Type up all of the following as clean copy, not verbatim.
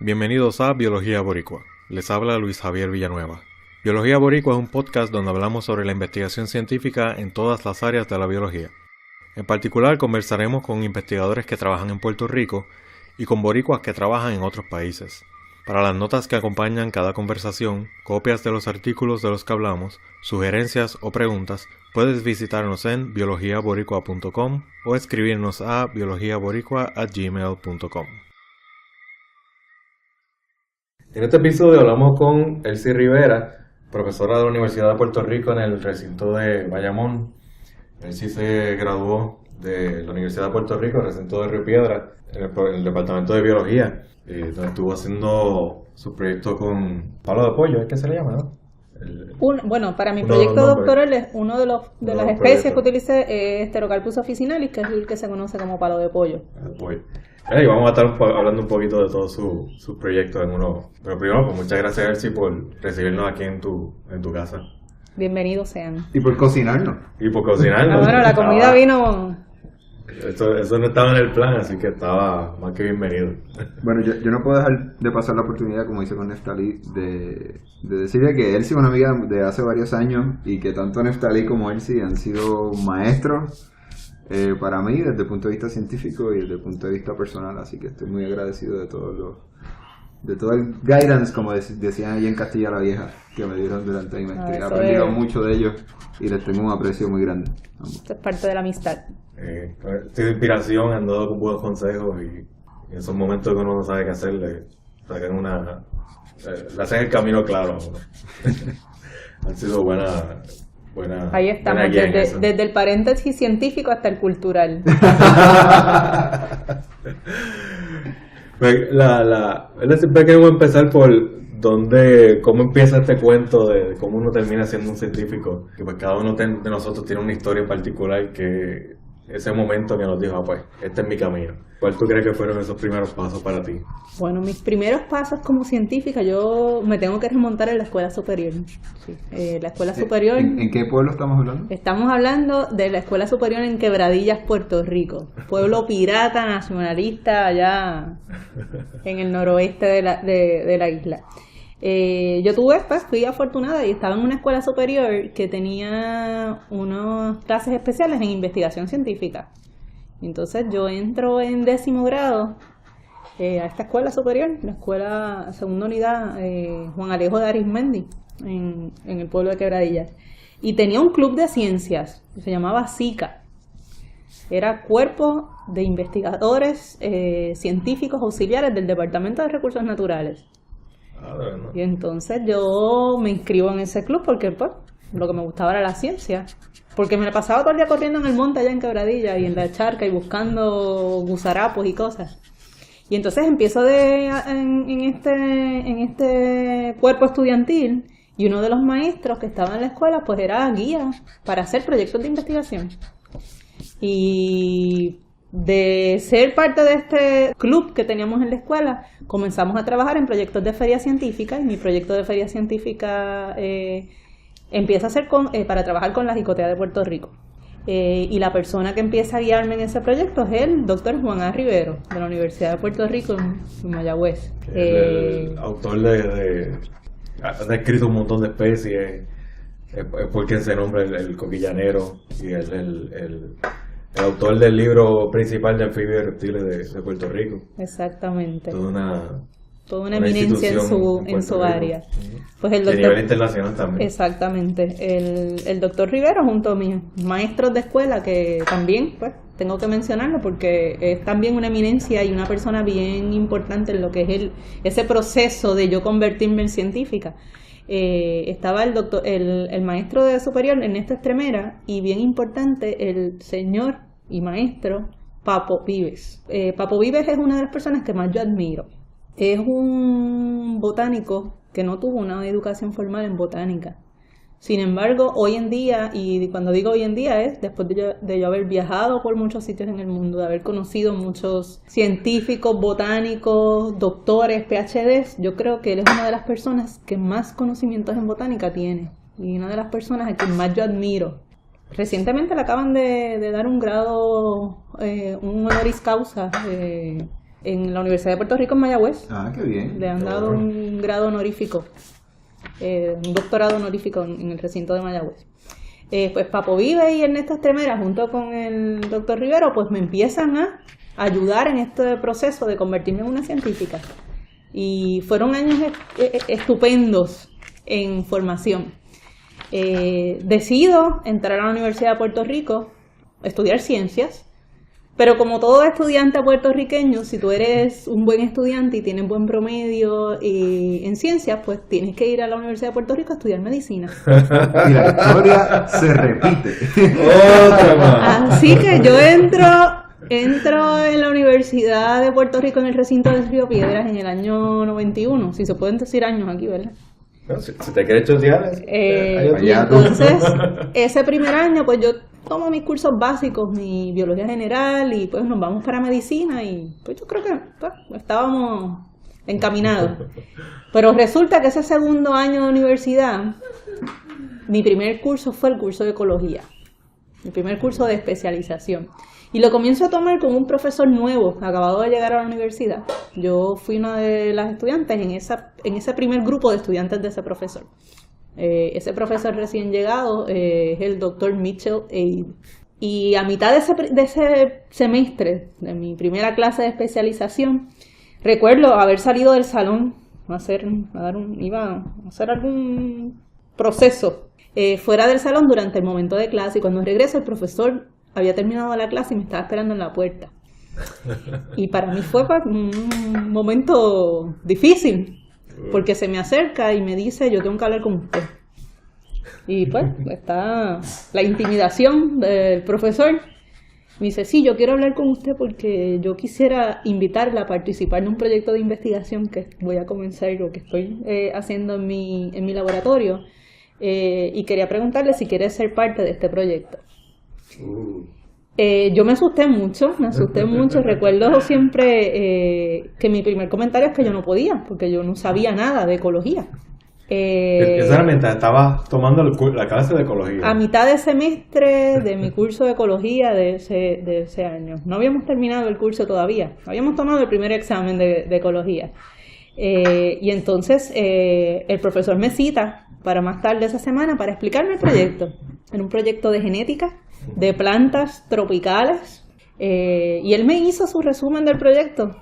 Bienvenidos a Biología Boricua. Les habla Luis Javier Villanueva. Biología Boricua es un podcast donde hablamos sobre la investigación científica en todas las áreas de la biología. En particular conversaremos con investigadores que trabajan en Puerto Rico y con boricuas que trabajan en otros países. Para las notas que acompañan cada conversación, copias de los artículos de los que hablamos, sugerencias o preguntas, puedes visitarnos en biologiaboricua.com o escribirnos a biologiaboricua@gmail.com. En este episodio hablamos con Elsie Rivera, profesora de la Universidad de Puerto Rico en el recinto de Bayamón. Elsie se graduó de la Universidad de Puerto Rico, recinto de Río Piedra, en el departamento de biología, donde estuvo haciendo su proyecto con palo de pollo, ¿es que se le llama, no? Para mi proyecto doctoral es uno de las especies que utilicé es Pterocarpus officinalis, que es el que se conoce como palo de pollo. Y vamos a estar hablando un poquito de todos sus proyectos en uno. Pero primero, pues muchas gracias, Elsie, por recibirnos aquí en tu casa. Bienvenidos sean. Y por cocinarnos. Bueno, la comida vino... Eso no estaba en el plan, así que estaba más que bienvenido. Bueno, yo no puedo dejar de pasar la oportunidad, como hice con Neftalí, de decirle que Elsie es una amiga de hace varios años y que tanto Neftalí como Elsie han sido maestros para mí desde el punto de vista científico y desde el punto de vista personal, así que estoy muy agradecido de todo el guidance, como decían allí en Castilla la Vieja, que me dieron durante mi maestría. He aprendido mucho de ellos y les tengo un aprecio muy grande. Esto es parte de la amistad. Tiene inspiración, han dado con buenos consejos y en esos momentos que uno no sabe qué hacer, le hacen el camino claro a uno. Han sido buena. Ahí estamos, desde el paréntesis científico hasta el cultural. Siempre queremos empezar por cómo empieza este cuento de cómo uno termina siendo un científico. Que pues cada uno de nosotros tiene una historia en particular, que ese momento que nos dijo, pues, este es mi camino. ¿Cuál tú crees que fueron esos primeros pasos para ti? Bueno, mis primeros pasos como científica, yo me tengo que remontar en la escuela superior. Sí, la escuela superior... ¿En qué pueblo estamos hablando? Estamos hablando de la escuela superior en Quebradillas, Puerto Rico. Pueblo pirata, nacionalista, allá en el noroeste de la isla. Yo fui afortunada y estaba en una escuela superior que tenía unas clases especiales en investigación científica. Entonces yo entro en 10º grado a esta escuela superior, la escuela segunda unidad Juan Alejo de Arismendi, en el pueblo de Quebradillas. Y tenía un club de ciencias que se llamaba SICA. Era Cuerpo de Investigadores Científicos Auxiliares del Departamento de Recursos Naturales. Y entonces yo me inscribo en ese club porque pues lo que me gustaba era la ciencia, porque me la pasaba todo el día corriendo en el monte allá en Quebradilla y en la charca y buscando gusarapos y cosas. Y entonces empiezo en este cuerpo estudiantil, y uno de los maestros que estaba en la escuela pues era guía para hacer proyectos de investigación. Y de ser parte de este club que teníamos en la escuela, comenzamos a trabajar en proyectos de feria científica, y mi proyecto de feria científica empieza a ser para trabajar con la Jicotea de Puerto Rico. Y la persona que empieza a guiarme en ese proyecto es el doctor Juan A. Rivero, de la Universidad de Puerto Rico en Mayagüez. El autor ha escrito un montón de especies, es porque se nombra el coquillanero, y el autor del libro principal de anfibios y reptiles de Puerto Rico. Exactamente. Toda una eminencia en su área. Pues el doctor, de nivel internacional también. Exactamente. El doctor Rivero, junto a mis maestros de escuela, que también pues tengo que mencionarlo porque es también una eminencia y una persona bien importante en lo que es ese proceso de yo convertirme en científica. Estaba el maestro de superior, Ernesto Estremera, y bien importante, el señor y maestro Papo Vives. Papo Vives es una de las personas que más yo admiro. Es un botánico que no tuvo una educación formal en botánica. Sin embargo, hoy en día, y cuando digo hoy en día es después de yo haber viajado por muchos sitios en el mundo, de haber conocido muchos científicos, botánicos, doctores, PhDs, yo creo que él es una de las personas que más conocimientos en botánica tiene, y una de las personas a quien más yo admiro. Recientemente le acaban de dar un grado, un honoris causa en la Universidad de Puerto Rico en Mayagüez. Ah, qué bien. Le han dado un grado honorífico, un doctorado honorífico en el recinto de Mayagüez. Pues Papo Vive y Ernesto Estremera, junto con el doctor Rivero, pues me empiezan a ayudar en este proceso de convertirme en una científica. Y fueron años estupendos en formación. Decido entrar a la Universidad de Puerto Rico, estudiar ciencias, pero como todo estudiante puertorriqueño, si tú eres un buen estudiante y tienes buen promedio en ciencias, pues tienes que ir a la Universidad de Puerto Rico a estudiar medicina. Y la historia se repite. Otra más. Así que yo entro en la Universidad de Puerto Rico en el recinto de Río Piedras en el año 91, si se pueden decir años aquí, ¿verdad? No, si te quieres chotear, Y entonces, ese primer año, pues yo tomo mis cursos básicos, mi biología general, y pues nos vamos para medicina, y pues yo creo que pues, estábamos encaminados. Pero resulta que ese segundo año de universidad, mi primer curso fue el curso de ecología, mi primer curso de especialización. Y lo comienzo a tomar con un profesor nuevo, acabado de llegar a la universidad. Yo fui una de las estudiantes en ese primer grupo de estudiantes de ese profesor. Ese profesor recién llegado es el doctor Mitchell Aid. Y a mitad de ese semestre, de mi primera clase de especialización, recuerdo haber salido del salón iba a hacer algún proceso fuera del salón durante el momento de clase, y cuando regreso el profesor había terminado la clase y me estaba esperando en la puerta. Y para mí fue un momento difícil, porque se me acerca y me dice, yo tengo que hablar con usted. Y pues está la intimidación del profesor. Me dice, sí, yo quiero hablar con usted porque yo quisiera invitarla a participar en un proyecto de investigación que voy a comenzar, o que estoy haciendo en mi laboratorio, y quería preguntarle si quiere ser parte de este proyecto. Yo me asusté mucho. Recuerdo siempre que mi primer comentario es que yo no podía, porque yo no sabía nada de ecología. Esa mientras estabas tomando la clase de ecología. A mitad de semestre de mi curso de ecología de ese año. No habíamos terminado el curso todavía. Habíamos tomado el primer examen de ecología. Y entonces el profesor me cita para más tarde esa semana para explicarme el proyecto. Era un proyecto de genética de plantas tropicales, y él me hizo su resumen del proyecto.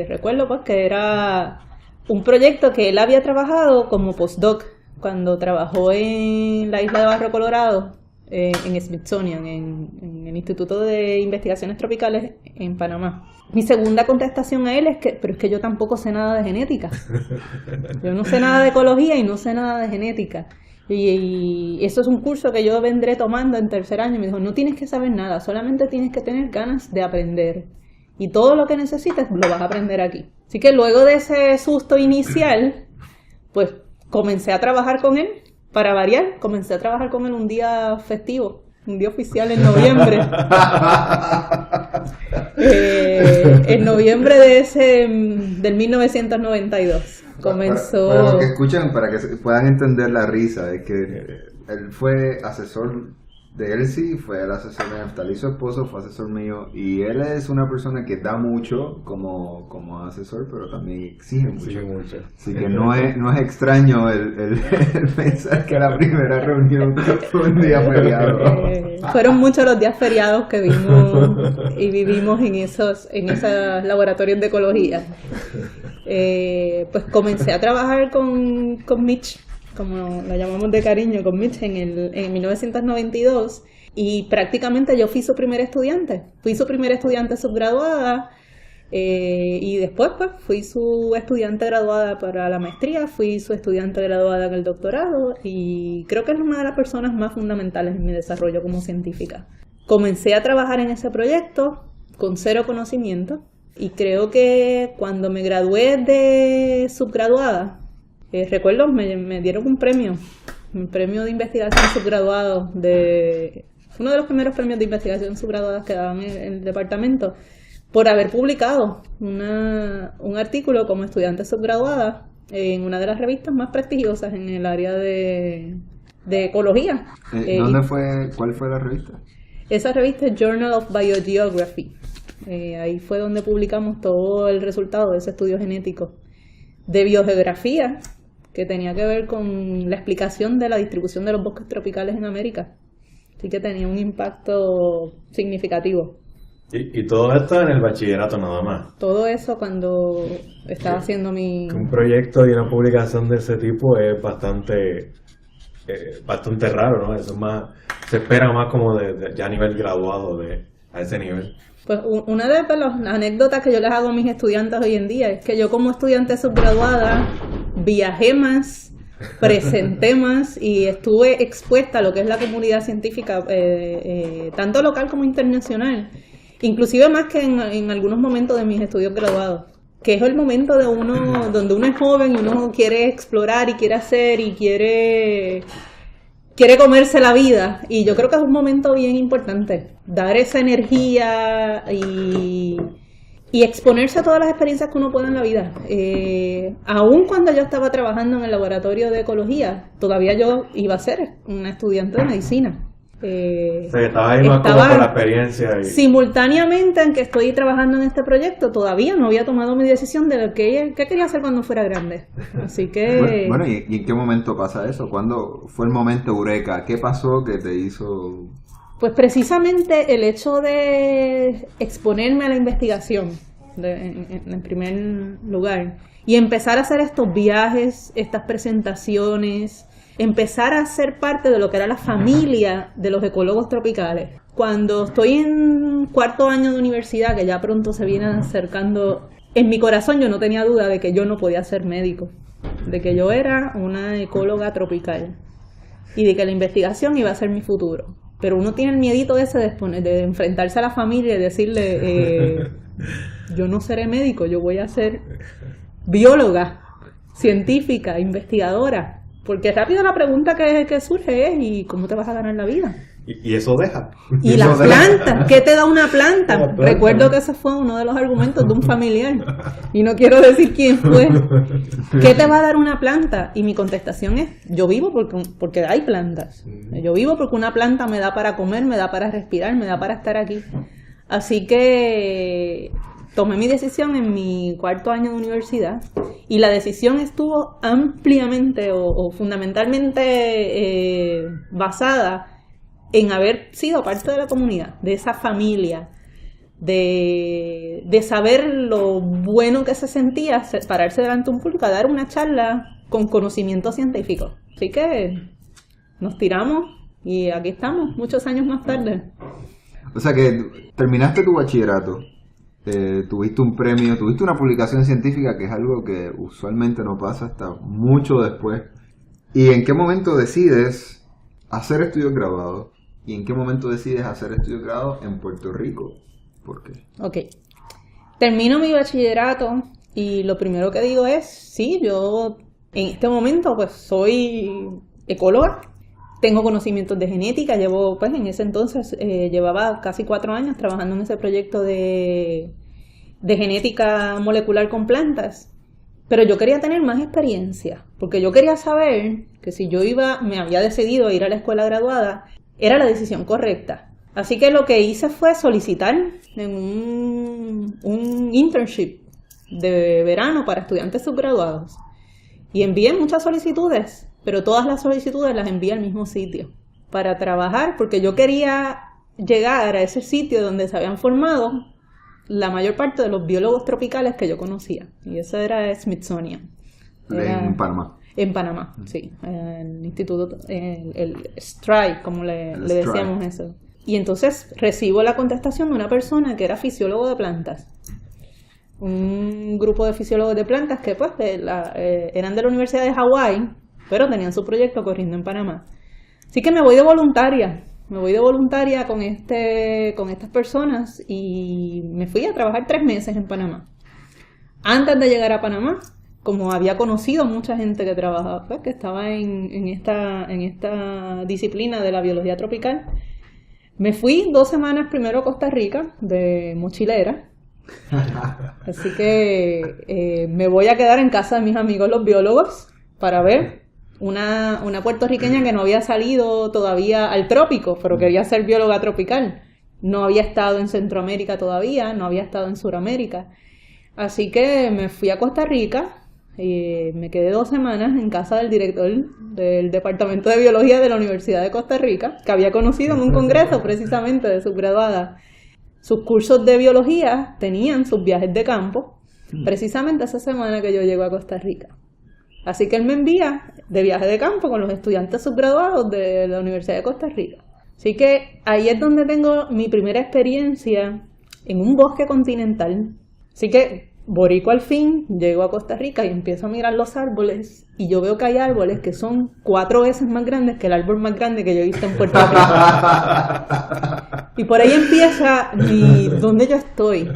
Recuerdo pues que era un proyecto que él había trabajado como postdoc cuando trabajó en la isla de Barro Colorado, en Smithsonian, en el Instituto de Investigaciones Tropicales en Panamá. Mi segunda contestación a él es que yo tampoco sé nada de genética. Yo no sé nada de ecología y no sé nada de genética. Y eso es un curso que yo vendré tomando en tercer año. Me dijo, no tienes que saber nada, solamente tienes que tener ganas de aprender. Y todo lo que necesites lo vas a aprender aquí. Así que luego de ese susto inicial, pues comencé a trabajar con él, para variar. Comencé a trabajar con él un día festivo, un día oficial en noviembre. En noviembre del 1992. Comenzó... Para los que escuchan, para que puedan entender la risa, es que él fue asesor de Elsie, fue el asesor de Neftalí, su esposo, fue asesor mío, y él es una persona que da mucho como asesor, pero también exige mucho. Así que no es extraño el pensar que la primera reunión fue un día feriado. Fueron muchos los días feriados que vimos y vivimos en esos laboratorios de ecología. Pues comencé a trabajar con Mitch, como la llamamos de cariño, con Mitch en 1992, y prácticamente yo fui su primer estudiante. Fui su primer estudiante subgraduada, y después pues fui su estudiante graduada para la maestría, fui su estudiante graduada en el doctorado, y creo que es una de las personas más fundamentales en mi desarrollo como científica. Comencé a trabajar en ese proyecto con cero conocimiento, y creo que cuando me gradué de subgraduada, recuerdo, me dieron un premio de investigación subgraduado, uno de los primeros premios de investigación subgraduadas que daban en el departamento, por haber publicado un artículo como estudiante subgraduada en una de las revistas más prestigiosas en el área de ecología. ¿Dónde fue? ¿Cuál fue la revista? Esa revista es Journal of Biogeography. Ahí fue donde publicamos todo el resultado de ese estudio genético de biogeografía que tenía que ver con la explicación de la distribución de los bosques tropicales en América. Así que tenía un impacto significativo. Y todo esto en el bachillerato nada más. Todo eso cuando estaba haciendo mi... Un proyecto y una publicación de ese tipo es bastante raro, ¿no? Eso es más, se espera más como ya a nivel graduado a ese nivel. Pues una de las anécdotas que yo les hago a mis estudiantes hoy en día es que yo como estudiante subgraduada viajé más, presenté más y estuve expuesta a lo que es la comunidad científica, tanto local como internacional, inclusive más que en algunos momentos de mis estudios graduados, que es el momento de donde uno es joven y uno quiere explorar y quiere hacer y quiere comerse la vida, y yo creo que es un momento bien importante, dar esa energía y exponerse a todas las experiencias que uno pueda en la vida. Aún cuando yo estaba trabajando en el laboratorio de ecología, todavía yo iba a ser una estudiante de medicina. O sea, que estaba ahí más como por la experiencia. Simultáneamente en que estoy trabajando en este proyecto, todavía no había tomado mi decisión de lo que quería hacer cuando fuera grande. Así que... Bueno, ¿y en qué momento pasa eso? ¿Cuándo fue el momento eureka? ¿Qué pasó que te hizo...? Pues precisamente el hecho de exponerme a la investigación, en primer lugar, y empezar a hacer estos viajes, estas presentaciones, empezar a ser parte de lo que era la familia de los ecólogos tropicales. Cuando estoy en cuarto año de universidad, que ya pronto se viene acercando, en mi corazón yo no tenía duda de que yo no podía ser médico, de que yo era una ecóloga tropical y de que la investigación iba a ser mi futuro. Pero uno tiene el miedito ese de enfrentarse a la familia y decirle, yo no seré médico, yo voy a ser bióloga, científica, investigadora. Porque rápido la pregunta que surge es, ¿y cómo te vas a ganar la vida? Y eso deja. Y las plantas, ¿qué te da una planta? Recuerdo que ese fue uno de los argumentos de un familiar. Y no quiero decir quién fue. ¿Qué te va a dar una planta? Y mi contestación es, yo vivo porque hay plantas. Yo vivo porque una planta me da para comer, me da para respirar, me da para estar aquí. Así que tomé mi decisión en mi cuarto año de universidad. Y la decisión estuvo ampliamente o fundamentalmente basada en haber sido parte de la comunidad, de esa familia, de saber lo bueno que se sentía pararse delante de un público a dar una charla con conocimiento científico. Así que nos tiramos y aquí estamos, muchos años más tarde. O sea que terminaste tu bachillerato, tuviste un premio, tuviste una publicación científica, que es algo que usualmente no pasa hasta mucho después. ¿Y en qué momento decides hacer estudios graduados? ¿Y en qué momento decides hacer estudios graduados en Puerto Rico? ¿Por qué? Ok. Termino mi bachillerato y lo primero que digo es, sí, yo en este momento pues soy ecóloga, tengo conocimientos de genética, pues en ese entonces llevaba casi 4 años trabajando en ese proyecto de genética molecular con plantas, pero yo quería tener más experiencia, porque yo quería saber que si yo me había decidido a ir a la escuela graduada, era la decisión correcta. Así que lo que hice fue solicitar en un internship de verano para estudiantes subgraduados. Y envié muchas solicitudes, pero todas las solicitudes las envié al mismo sitio para trabajar, porque yo quería llegar a ese sitio donde se habían formado la mayor parte de los biólogos tropicales que yo conocía. Y eso era Smithsonian. En Panamá. En Panamá, sí. El instituto, el STRI, como le decíamos eso. Y entonces recibo la contestación de una persona que era fisiólogo de plantas. Un grupo de fisiólogos de plantas que pues eran de la Universidad de Hawái, pero tenían su proyecto corriendo en Panamá. Así que me voy de voluntaria con estas personas y me fui a trabajar 3 meses en Panamá. Antes de llegar a Panamá, como había conocido mucha gente que trabajaba, pues, que estaba en esta disciplina de la biología tropical, me fui 2 semanas primero a Costa Rica de mochilera. Así que me voy a quedar en casa de mis amigos los biólogos para ver una puertorriqueña que no había salido todavía al trópico, pero quería ser bióloga tropical. No había estado en Centroamérica todavía, no había estado en Suramérica. Así que me fui a Costa Rica. Me quedé 2 semanas en casa del director del Departamento de Biología de la Universidad de Costa Rica, que había conocido en un congreso precisamente de subgraduada. Sus cursos de biología tenían sus viajes de campo, precisamente esa semana que yo llego a Costa Rica. Así que él me envía de viaje de campo con los estudiantes subgraduados de la Universidad de Costa Rica. Así que ahí es donde tengo mi primera experiencia en un bosque continental. Así que boricua al fin, llego a Costa Rica y empiezo a mirar los árboles y yo veo que hay árboles que son 4 veces más grandes que el árbol más grande que yo he visto en Puerto Rico. Y por ahí empieza donde yo estoy.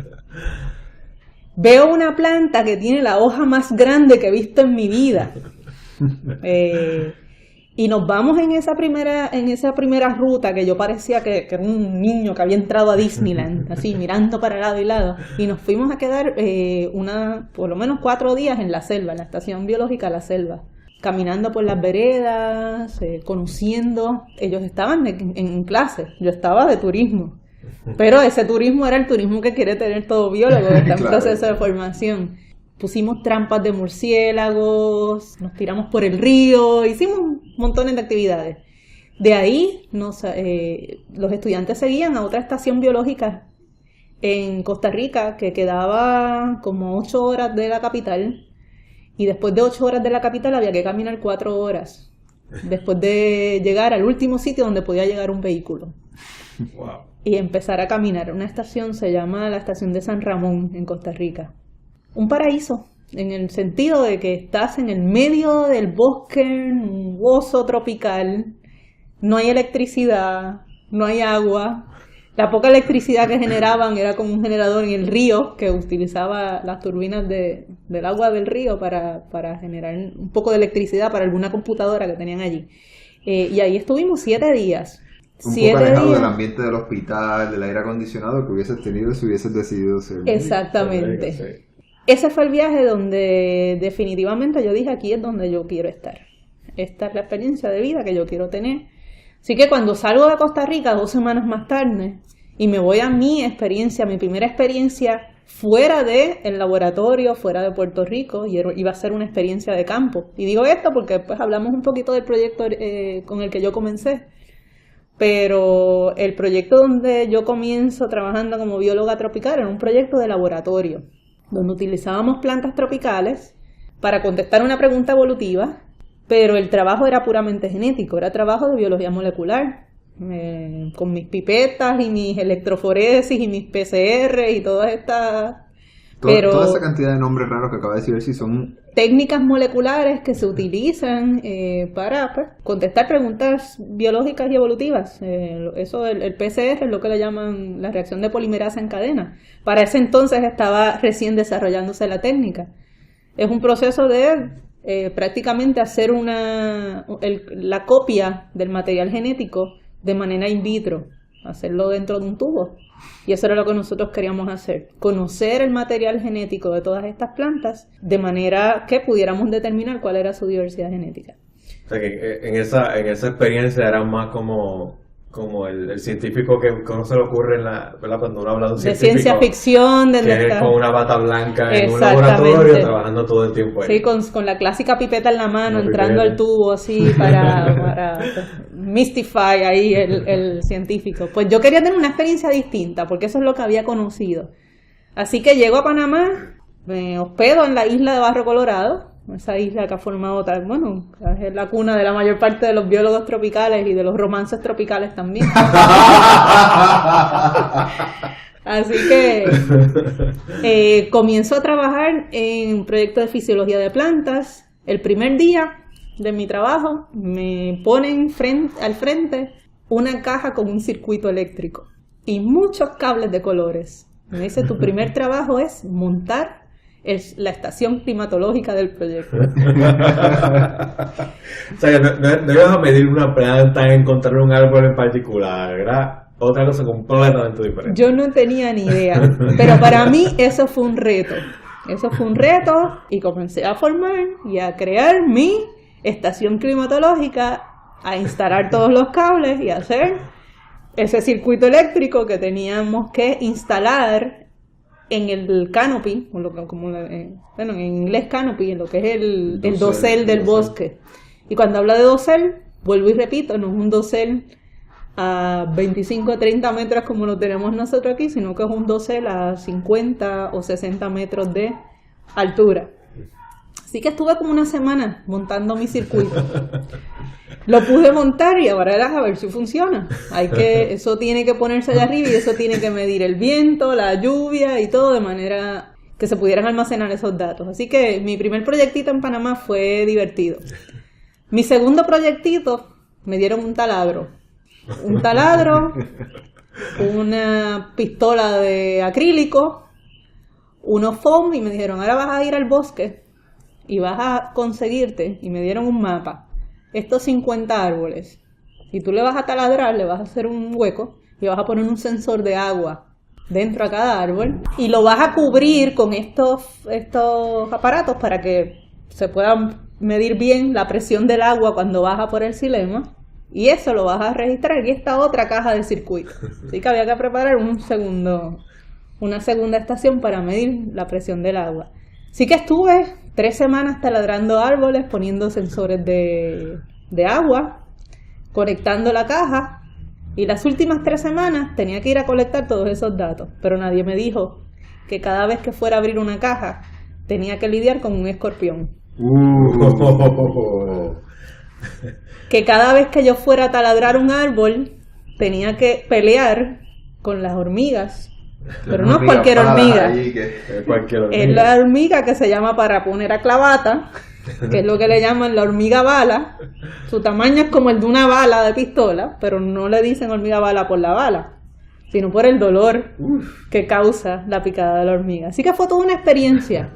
Veo una planta que tiene la hoja más grande que he visto en mi vida. Y nos vamos en esa primera ruta que yo parecía que era un niño que había entrado a Disneyland, así mirando para lado y lado. Y nos fuimos a quedar por lo menos 4 días en la selva, en la estación biológica La Selva, caminando por las veredas, conociendo. Ellos estaban en clase, yo estaba de turismo. Pero ese turismo era el turismo que quiere tener todo biólogo, que está en proceso de formación. Pusimos trampas de murciélagos, nos tiramos por el río, hicimos montones de actividades. De ahí los estudiantes seguían a otra estación biológica en Costa Rica que quedaba como 8 horas de la capital, y después de 8 horas de la capital había que caminar 4 horas después de llegar al último sitio donde podía llegar un vehículo. Wow. Y empezar a caminar. Una estación se llama la estación de San Ramón en Costa Rica. Un paraíso, en el sentido de que estás en el medio del bosque nuboso tropical, no hay electricidad, no hay agua. La poca electricidad que generaban era como un generador en el río que utilizaba las turbinas del agua del río para generar un poco de electricidad para alguna computadora que tenían allí. Y ahí estuvimos 7 días. Un poco alejado del ambiente del hospital, del aire acondicionado que hubieses tenido si hubieses decidido ser. Exactamente. Sí. Ese fue el viaje donde definitivamente yo dije, aquí es donde yo quiero estar. Esta es la experiencia de vida que yo quiero tener. Así que cuando salgo de Costa Rica 2 semanas más tarde y me voy a mi experiencia, mi primera experiencia fuera del laboratorio, fuera de Puerto Rico, y iba a ser una experiencia de campo. Y digo esto porque pues hablamos un poquito del proyecto con el que yo comencé. Pero el proyecto donde yo comienzo trabajando como bióloga tropical era un proyecto de laboratorio, donde utilizábamos plantas tropicales para contestar una pregunta evolutiva, pero el trabajo era puramente genético, era trabajo de biología molecular, con mis pipetas y mis electroforesis y mis PCR y todas estas... Toda esa cantidad de nombres raros que acaba de decir, si son... técnicas moleculares que se utilizan para contestar preguntas biológicas y evolutivas. Eso, el PCR es lo que le llaman la reacción de polimerasa en cadena. Para ese entonces estaba recién desarrollándose la técnica. Es un proceso de prácticamente hacer la copia del material genético de manera in vitro, hacerlo dentro de un tubo. Y eso era lo que nosotros queríamos hacer, conocer el material genético de todas estas plantas de manera que pudiéramos determinar cuál era su diversidad genética. O sea que en esa experiencia era más como el científico que no se le ocurre ¿verdad? Cuando uno habla de un científico. De ciencia ficción, que es con una bata blanca en un laboratorio trabajando todo el tiempo ahí. Sí, con la clásica pipeta en la mano, entrando al tubo así para mystify ahí el científico. Pues yo quería tener una experiencia distinta, porque eso es lo que había conocido. Así que llego a Panamá, me hospedo en la isla de Barro Colorado, esa isla que ha formado es la cuna de la mayor parte de los biólogos tropicales y de los romances tropicales también. Así que comienzo a trabajar en un proyecto de fisiología de plantas. El primer día de mi trabajo me ponen al frente una caja con un circuito eléctrico y muchos cables de colores. Me dice, tu primer trabajo es montar la estación climatológica del proyecto. O sea, que no ibas a medir una planta, encontrar un árbol en particular, ¿verdad? Otra cosa completamente diferente. Yo no tenía ni idea, pero para mí eso fue un reto. Eso fue un reto y comencé a formar y a crear mi estación climatológica a instalar todos los cables y hacer ese circuito eléctrico que teníamos que instalar en el canopy, en inglés canopy, en lo que es el dosel del bosque. Y cuando habla de dosel, vuelvo y repito, no es un dosel a 25 o 30 metros como lo tenemos nosotros aquí, sino que es un dosel a 50 o 60 metros de altura. Así que estuve como una semana montando mi circuito. Lo pude montar y ahora era a ver si funciona. Eso tiene que ponerse allá arriba y eso tiene que medir el viento, la lluvia y todo de manera que se pudieran almacenar esos datos. Así que mi primer proyectito en Panamá fue divertido. Mi segundo proyectito me dieron un taladro. Una pistola de acrílico, unos foam y me dijeron, ahora vas a ir al bosque y vas a conseguirte, y me dieron un mapa, estos 50 árboles, y tú le vas a taladrar, le vas a hacer un hueco y vas a poner un sensor de agua dentro a cada árbol y lo vas a cubrir con estos aparatos para que se pueda medir bien la presión del agua cuando baja por el xilema, y eso lo vas a registrar y esta otra caja de circuito. Así que había que preparar una segunda estación para medir la presión del agua. Así que estuve 3 semanas taladrando árboles, poniendo sensores de agua, conectando la caja, y las últimas 3 semanas tenía que ir a colectar todos esos datos, pero nadie me dijo que cada vez que fuera a abrir una caja tenía que lidiar con un escorpión. Que cada vez que yo fuera a taladrar un árbol tenía que pelear con las hormigas. Pero no es cualquier hormiga. Es la hormiga que se llama Paraponera clavata, que es lo que le llaman la hormiga bala. Su tamaño es como el de una bala de pistola, pero no le dicen hormiga bala por la bala, sino por el dolor que causa la picada de la hormiga. Así que fue toda una experiencia.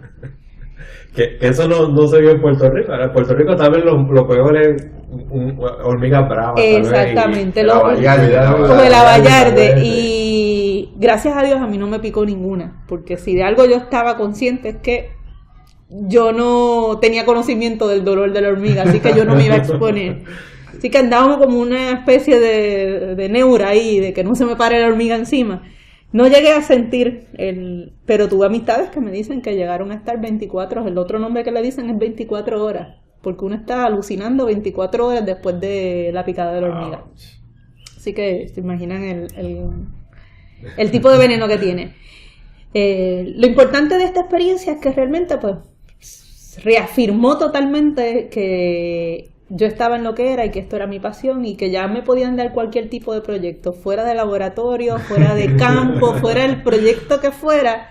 Que eso no se vio en Puerto Rico. En Puerto Rico también lo peor es hormigas bravas. Exactamente, como el abayarde. Y gracias a Dios a mí no me picó ninguna, porque si de algo yo estaba consciente es que yo no tenía conocimiento del dolor de la hormiga, así que yo no me iba a exponer. Así que andábamos como una especie de neura ahí, de que no se me pare la hormiga encima. No llegué a sentir pero tuve amistades que me dicen que llegaron a estar 24, el otro nombre que le dicen es 24 horas, porque uno está alucinando 24 horas después de la picada de la hormiga. Así que se imaginan el tipo de veneno que tiene. Lo importante de esta experiencia es que realmente pues reafirmó totalmente que yo estaba en lo que era y que esto era mi pasión y que ya me podían dar cualquier tipo de proyecto, fuera de laboratorio, fuera de campo, fuera del proyecto que fuera,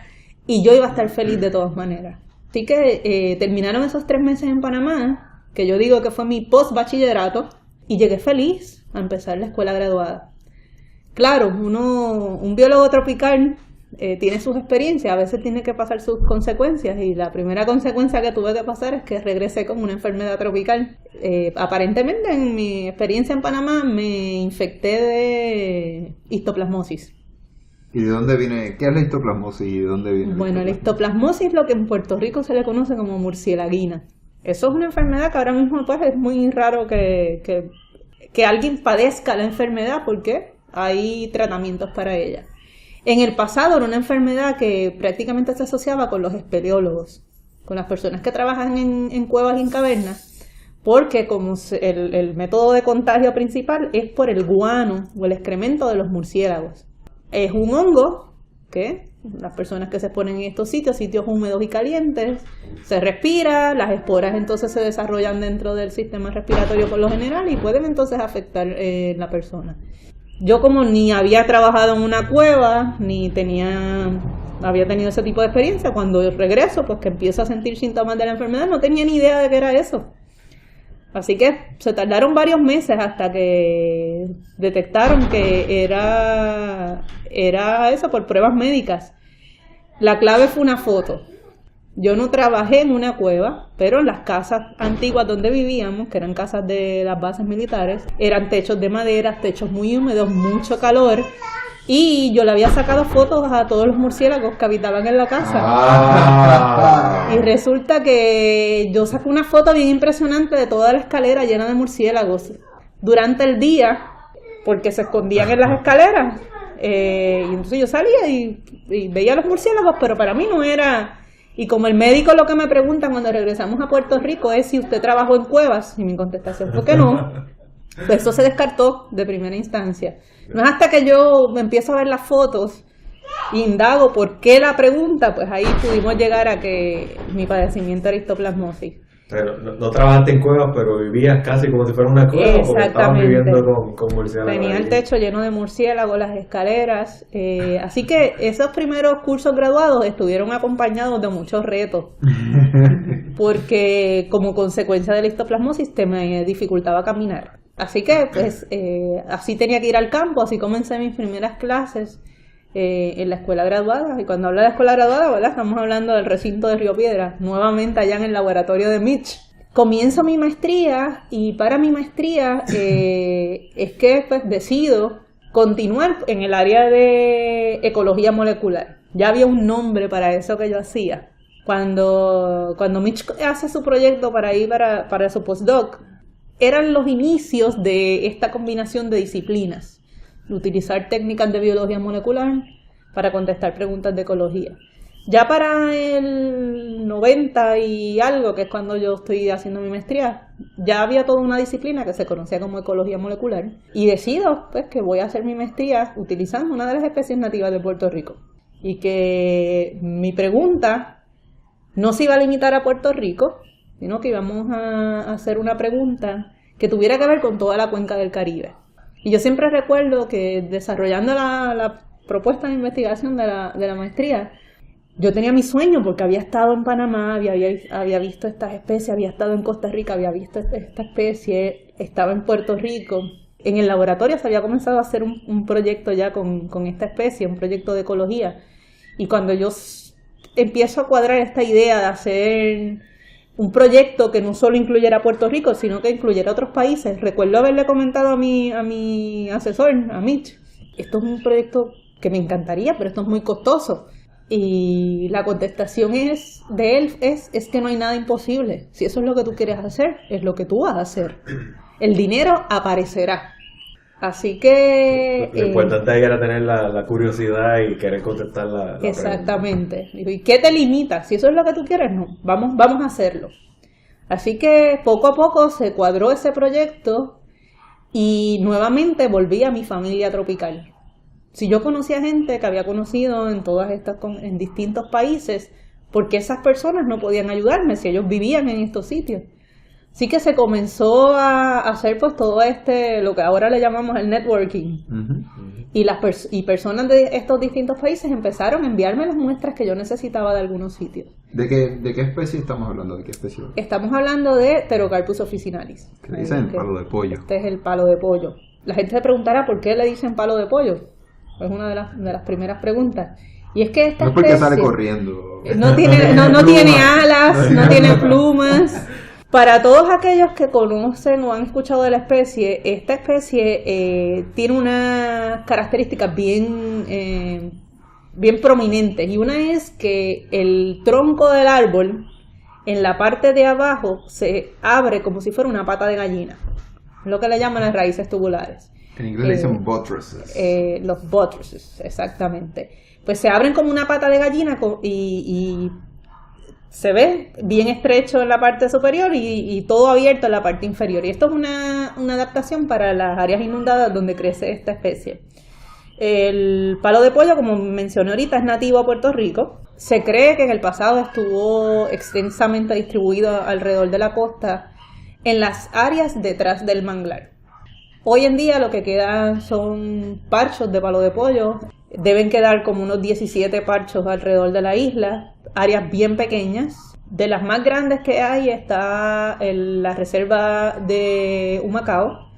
y yo iba a estar feliz de todas maneras. Así que terminaron esos 3 meses en Panamá, que yo digo que fue mi post-bachillerato, y llegué feliz a empezar la escuela graduada. Claro, un biólogo tropical tiene sus experiencias, a veces tiene que pasar sus consecuencias, y la primera consecuencia que tuve que pasar es que regresé con una enfermedad tropical. Aparentemente en mi experiencia en Panamá me infecté de histoplasmosis. ¿Y de dónde viene? ¿Qué es la histoplasmosis y de dónde viene? Bueno, la histoplasmosis es lo que en Puerto Rico se le conoce como murcielaguina. Eso es una enfermedad que ahora mismo pues es muy raro que alguien padezca la enfermedad, porque hay tratamientos para ella. En el pasado era una enfermedad que prácticamente se asociaba con los espeleólogos, con las personas que trabajan en cuevas y en cavernas, porque como el método de contagio principal es por el guano o el excremento de los murciélagos. Es un hongo que las personas que se ponen en estos sitios húmedos y calientes, se respira, las esporas entonces se desarrollan dentro del sistema respiratorio por lo general y pueden entonces afectar la persona. Yo como ni había trabajado en una cueva, ni había tenido ese tipo de experiencia, cuando regreso, pues que empiezo a sentir síntomas de la enfermedad, no tenía ni idea de qué era eso. Así que se tardaron varios meses hasta que detectaron que era eso por pruebas médicas. La clave fue una foto. Yo no trabajé en una cueva, pero en las casas antiguas donde vivíamos, que eran casas de las bases militares, eran techos de madera, techos muy húmedos, mucho calor, Y yo le había sacado fotos a todos los murciélagos que habitaban en la casa. Y resulta que yo saqué una foto bien impresionante de toda la escalera llena de murciélagos durante el día, porque se escondían en las escaleras. Y entonces yo salía y veía los murciélagos, pero para mí no era... Y como el médico lo que me pregunta cuando regresamos a Puerto Rico es si usted trabajó en cuevas, y mi contestación fue que no, pues eso se descartó de primera instancia. No es hasta que yo me empiezo a ver las fotos e indago por qué la pregunta, pues ahí pudimos llegar a que mi padecimiento era histoplasmosis. Pero no trabajaste en cuevas, pero vivías casi como si fuera una cueva, porque estabas viviendo con murciélagos. Tenía el techo lleno de murciélagos, las escaleras, así que esos primeros cursos graduados estuvieron acompañados de muchos retos, porque como consecuencia de la histoplasmosis me dificultaba caminar. Así que pues así tenía que ir al campo, así comencé mis primeras clases en la escuela graduada. Y cuando hablo de la escuela graduada, ¿verdad? Estamos hablando del recinto de Río Piedras, nuevamente allá en el laboratorio de Mitch. Comienzo mi maestría y para mi maestría es que pues decido continuar en el área de ecología molecular. Ya había un nombre para eso que yo hacía. Cuando Mitch hace su proyecto para ir para su postdoc, eran los inicios de esta combinación de disciplinas, de utilizar técnicas de biología molecular para contestar preguntas de ecología. Ya para el 90 y algo, que es cuando yo estoy haciendo mi maestría, ya había toda una disciplina que se conocía como ecología molecular y decido pues que voy a hacer mi maestría utilizando una de las especies nativas de Puerto Rico y que mi pregunta no se iba a limitar a Puerto Rico, sino que íbamos a hacer una pregunta que tuviera que ver con toda la cuenca del Caribe. Y yo siempre recuerdo que desarrollando la propuesta de investigación de la maestría, yo tenía mi sueño porque había estado en Panamá, había visto estas especies, había estado en Costa Rica, había visto esta especie, estaba en Puerto Rico. En el laboratorio se había comenzado a hacer un proyecto ya con esta especie, un proyecto de ecología. Y cuando yo empiezo a cuadrar esta idea de hacer un proyecto que no solo incluyera Puerto Rico, sino que incluyera otros países, recuerdo haberle comentado a mi asesor, a Mitch, esto es un proyecto que me encantaría, pero esto es muy costoso. Y la contestación de él es que no hay nada imposible. Si eso es lo que tú quieres hacer, es lo que tú vas a hacer. El dinero aparecerá. Así que... Lo importante ahí era tener la curiosidad y querer contestar la exactamente. Pregunta. ¿Y qué te limita? Si eso es lo que tú quieres, no. Vamos a hacerlo. Así que poco a poco se cuadró ese proyecto y nuevamente volví a mi familia tropical. Si yo conocía gente que había conocido en distintos países, ¿por qué esas personas no podían ayudarme si ellos vivían en estos sitios? Así que se comenzó a hacer pues todo lo que ahora le llamamos el networking. Y personas de estos distintos países empezaron a enviarme las muestras que yo necesitaba de algunos sitios. ¿De qué especie estamos hablando? ¿De qué especie? Estamos hablando de Pterocarpus officinalis. Que le dicen palo de pollo. Este es el palo de pollo. La gente se preguntará por qué le dicen palo de pollo. Es una de las primeras preguntas. Y es que esta no es porque especie sale corriendo. No tiene alas, no tiene plumas. Para todos aquellos que conocen o han escuchado de la especie, esta especie tiene unas características bien prominentes. Y una es que el tronco del árbol, en la parte de abajo, se abre como si fuera una pata de gallina. Es lo que le llaman las raíces tubulares. En inglés le dicen buttresses. Los buttresses, exactamente. Pues se abren como una pata de gallina y se ve bien estrecho en la parte superior y todo abierto en la parte inferior. Y esto es una adaptación para las áreas inundadas donde crece esta especie. El palo de pollo, como mencioné ahorita, es nativo a Puerto Rico. Se cree que en el pasado estuvo extensamente distribuido alrededor de la costa en las áreas detrás del manglar. Hoy en día lo que quedan son parchos de palo de pollo. Deben quedar como unos 17 parchos alrededor de la isla, áreas bien pequeñas. De las más grandes que hay está la reserva de Humacao.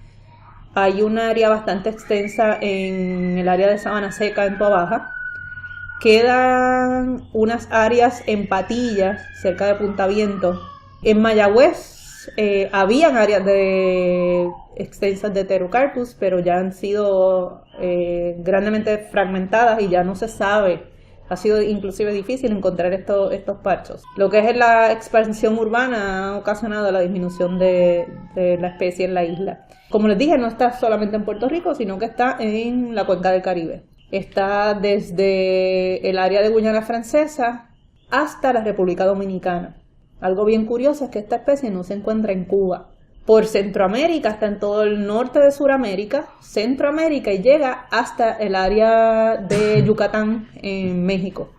Hay un área bastante extensa en el área de Sabana Seca en Toabaja. Quedan unas áreas en Patillas, cerca de Punta Viento. En Mayagüez habían áreas extensas de Pterocarpus, pero ya han sido grandemente fragmentadas y ya no se sabe. Ha sido inclusive difícil encontrar estos parchos. Lo que es la expansión urbana ha ocasionado la disminución de la especie en la isla. Como les dije, no está solamente en Puerto Rico, sino que está en la cuenca del Caribe. Está desde el área de Guyana Francesa hasta la República Dominicana. Algo bien curioso es que esta especie no se encuentra en Cuba. Por Centroamérica, está en todo el norte de Sudamérica, Centroamérica, y llega hasta el área de Yucatán en México.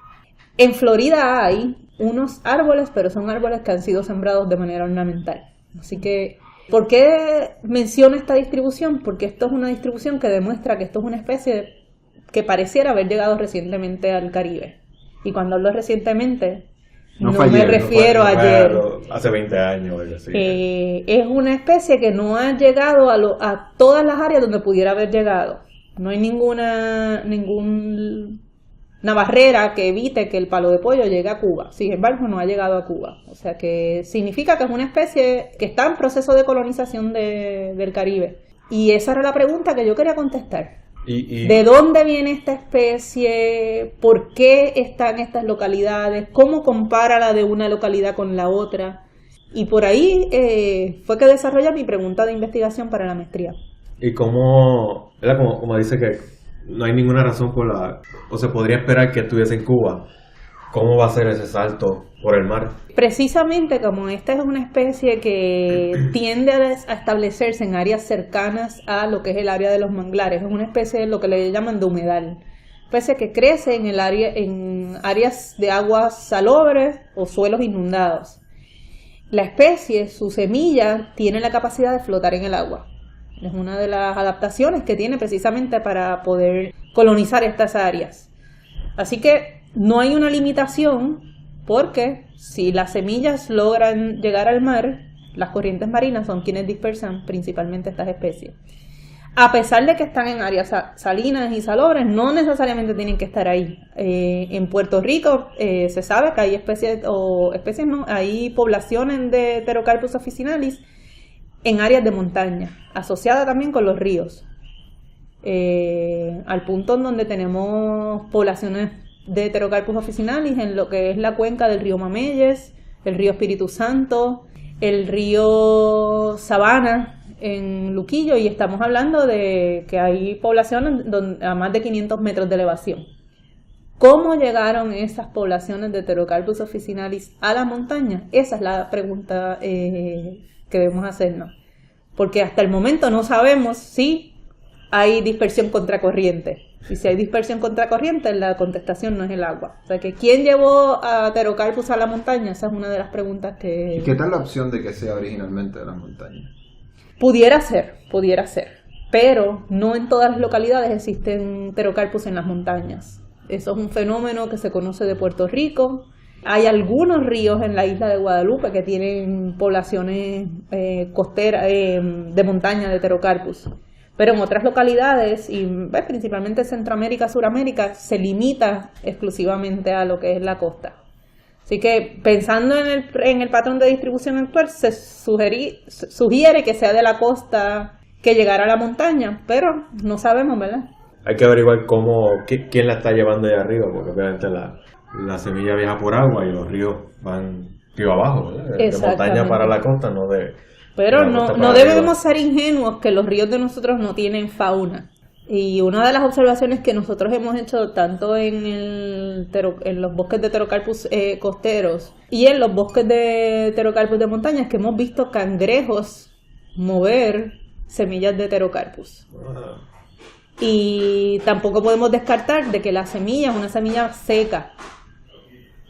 En Florida hay unos árboles, pero son árboles que han sido sembrados de manera ornamental. Así que, ¿por qué menciono esta distribución? Porque esto es una distribución que demuestra que esto es una especie que pareciera haber llegado recientemente al Caribe. Y cuando hablo recientemente, no me refiero a ayer. Hace 20 años. Así. Es una especie que no ha llegado a todas las áreas donde pudiera haber llegado. No hay ninguna barrera que evite que el palo de pollo llegue a Cuba. Sin embargo, no ha llegado a Cuba. O sea que significa que es una especie que está en proceso de colonización del Caribe. Y esa era la pregunta que yo quería contestar. ¿De dónde viene esta especie? ¿Por qué está en estas localidades? ¿Cómo compara la de una localidad con la otra? Y por ahí fue que desarrollé mi pregunta de investigación para la maestría. Y como dice que no hay ninguna razón o se podría esperar que estuviese en Cuba, ¿cómo va a ser ese salto por el mar? Precisamente como esta es una especie que tiende a establecerse en áreas cercanas a lo que es el área de los manglares, es una especie de lo que le llaman de humedal, especie que crece en áreas de aguas salobres o suelos inundados. La especie, su semilla, tiene la capacidad de flotar en el agua. Es una de las adaptaciones que tiene precisamente para poder colonizar estas áreas. Así que no hay una limitación, porque si las semillas logran llegar al mar, las corrientes marinas son quienes dispersan principalmente estas especies. A pesar de que están en áreas salinas y salobres, no necesariamente tienen que estar ahí. En Puerto Rico se sabe que hay hay poblaciones de Pterocarpus officinalis en áreas de montaña, asociadas también con los ríos. Al punto en donde tenemos poblaciones de Pterocarpus officinalis en lo que es la cuenca del río Mameyes, el río Espíritu Santo, el río Sabana en Luquillo, y estamos hablando de que hay poblaciones a más de 500 metros de elevación. ¿Cómo llegaron esas poblaciones de Pterocarpus officinalis a la montaña? Esa es la pregunta que debemos hacernos, porque hasta el momento no sabemos si hay dispersión contracorriente. Y si hay dispersión contracorriente, la contestación no es el agua. O sea que ¿quién llevó a Pterocarpus a la montaña? Esa es una de las preguntas que... ¿Y qué tal la opción de que sea originalmente de la montaña? Pudiera ser, pero no en todas las localidades existen Pterocarpus en las montañas. Eso es un fenómeno que se conoce de Puerto Rico. Hay algunos ríos en la isla de Guadalupe que tienen poblaciones costeras de montaña de Pterocarpus. Pero en otras localidades, y principalmente Centroamérica, Suramérica, se limita exclusivamente a lo que es la costa. Así que pensando en el patrón de distribución actual, se sugiere que sea de la costa que llegara a la montaña, pero no sabemos, ¿verdad? Hay que averiguar quién la está llevando allá arriba, porque obviamente la semilla viaja por agua y los ríos van río abajo, ¿verdad? De montaña para la costa, no de... Pero no debemos ser ingenuos que los ríos de nosotros no tienen fauna. Y una de las observaciones que nosotros hemos hecho tanto en los bosques de Pterocarpus costeros y en los bosques de Pterocarpus de montaña es que hemos visto cangrejos mover semillas de Pterocarpus. Y tampoco podemos descartar de que la semilla es una semilla seca.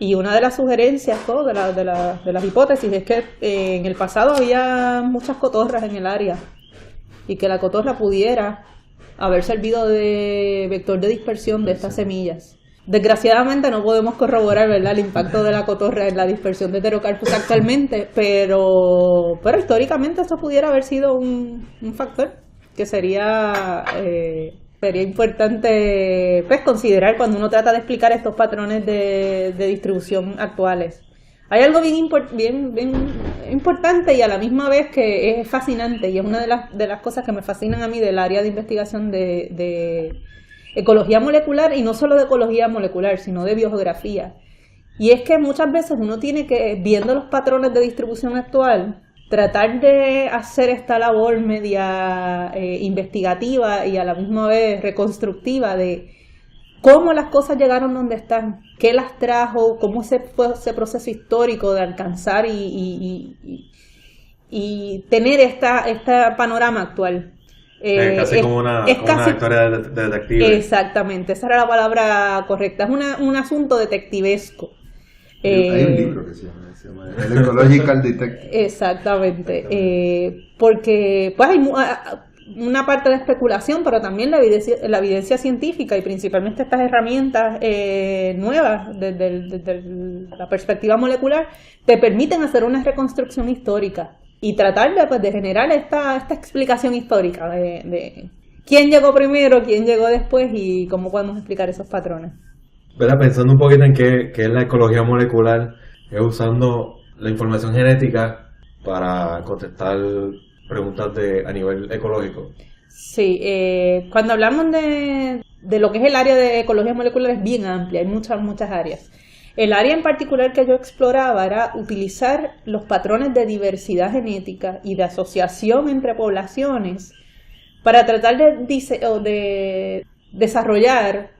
Y una de las sugerencias, de las hipótesis, es que en el pasado había muchas cotorras en el área y que la cotorra pudiera haber servido de vector de dispersión de estas semillas. Desgraciadamente no podemos corroborar, ¿verdad?, el impacto de la cotorra en la dispersión de Pterocarpus actualmente, pero históricamente esto pudiera haber sido un factor que sería importante considerar cuando uno trata de explicar estos patrones de distribución actuales. Hay algo bien importante y a la misma vez que es fascinante, y es una de las cosas que me fascinan a mí del área de investigación de ecología molecular, y no solo de ecología molecular, sino de biogeografía. Y es que muchas veces uno tiene que, viendo los patrones de distribución actual, tratar de hacer esta labor media investigativa y a la misma vez reconstructiva de cómo las cosas llegaron donde están, qué las trajo, cómo se fue ese proceso histórico de alcanzar y tener este panorama actual. Casi como una historia de detective. Exactamente, esa era la palabra correcta. Es un asunto detectivesco. Hay un libro que se llama El Ecological Detective. Exactamente. Porque pues hay una parte de especulación, pero también la evidencia científica y principalmente estas herramientas nuevas desde la perspectiva molecular te permiten hacer una reconstrucción histórica y tratar de generar esta explicación histórica de quién llegó primero, quién llegó después y cómo podemos explicar esos patrones. ¿Verdad? Pensando un poquito en qué es la ecología molecular, es usando la información genética para contestar preguntas a nivel ecológico. Sí, cuando hablamos de lo que es el área de ecología molecular es bien amplia, hay muchas áreas. El área en particular que yo exploraba era utilizar los patrones de diversidad genética y de asociación entre poblaciones para tratar de desarrollar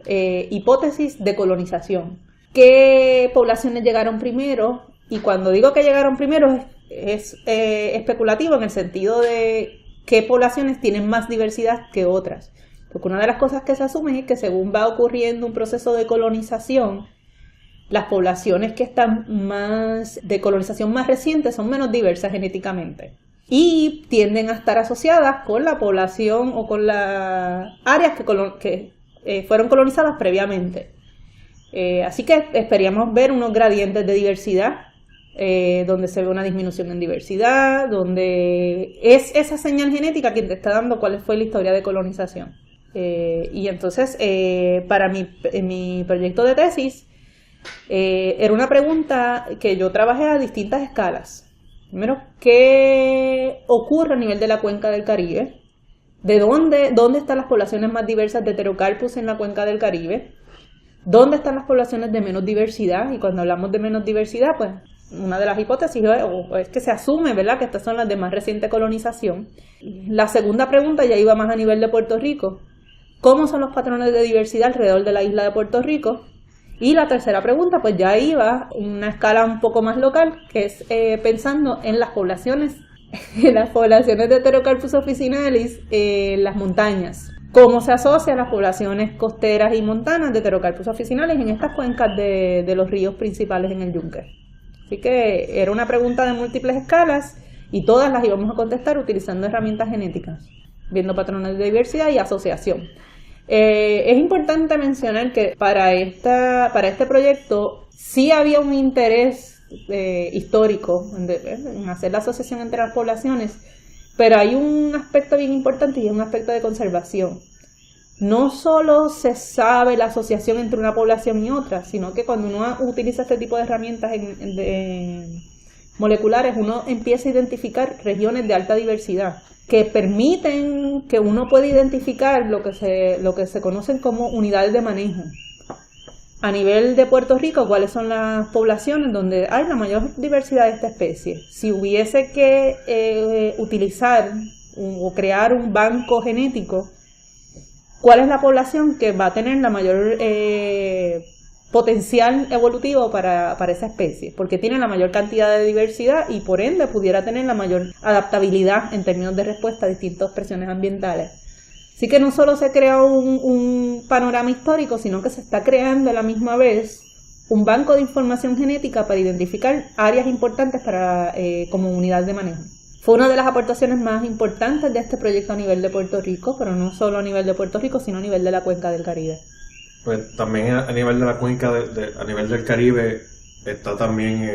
hipótesis de colonización. ¿Qué poblaciones llegaron primero? Y cuando digo que llegaron primero es especulativo en el sentido de qué poblaciones tienen más diversidad que otras. Porque una de las cosas que se asume es que según va ocurriendo un proceso de colonización, las poblaciones que están de colonización más reciente son menos diversas genéticamente y tienden a estar asociadas con la población o con las áreas que fueron colonizadas previamente. Así que esperíamos ver unos gradientes de diversidad, donde se ve una disminución en diversidad, donde es esa señal genética que te está dando cuál fue la historia de colonización. Y entonces, para mi proyecto de tesis, era una pregunta que yo trabajé a distintas escalas. Primero, ¿qué ocurre a nivel de la cuenca del Caribe? ¿De dónde están las poblaciones más diversas de Pterocarpus en la cuenca del Caribe? ¿Dónde están las poblaciones de menos diversidad? Y cuando hablamos de menos diversidad, pues una de las hipótesis es que se asume, ¿verdad?, que estas son las de más reciente colonización. La segunda pregunta ya iba más a nivel de Puerto Rico. ¿Cómo son los patrones de diversidad alrededor de la isla de Puerto Rico? Y la tercera pregunta, pues ya iba una escala un poco más local, que es pensando en las poblaciones de Pterocarpus officinalis en las montañas. ¿Cómo se asocian las poblaciones costeras y montanas de Pterocarpus officinalis en estas cuencas de los ríos principales en el Yunque? Así que era una pregunta de múltiples escalas y todas las íbamos a contestar utilizando herramientas genéticas, viendo patrones de diversidad y asociación. Es importante mencionar que para este proyecto sí había un interés histórico en hacer la asociación entre las poblaciones, pero hay un aspecto bien importante y es un aspecto de conservación. No solo se sabe la asociación entre una población y otra, sino que cuando uno utiliza este tipo de herramientas moleculares, uno empieza a identificar regiones de alta diversidad que permiten que uno pueda identificar lo que se conocen como unidades de manejo. A nivel de Puerto Rico, ¿cuáles son las poblaciones donde hay la mayor diversidad de esta especie? Si hubiese que utilizar o crear un banco genético, ¿cuál es la población que va a tener la mayor potencial evolutivo para esa especie? Porque tiene la mayor cantidad de diversidad y por ende pudiera tener la mayor adaptabilidad en términos de respuesta a distintas presiones ambientales. Así que no solo se crea un panorama histórico, sino que se está creando a la misma vez un banco de información genética para identificar áreas importantes como unidad de manejo. Fue una de las aportaciones más importantes de este proyecto a nivel de Puerto Rico, pero no solo a nivel de Puerto Rico, sino a nivel de la cuenca del Caribe. Pues también a nivel de la cuenca, a nivel del Caribe, está también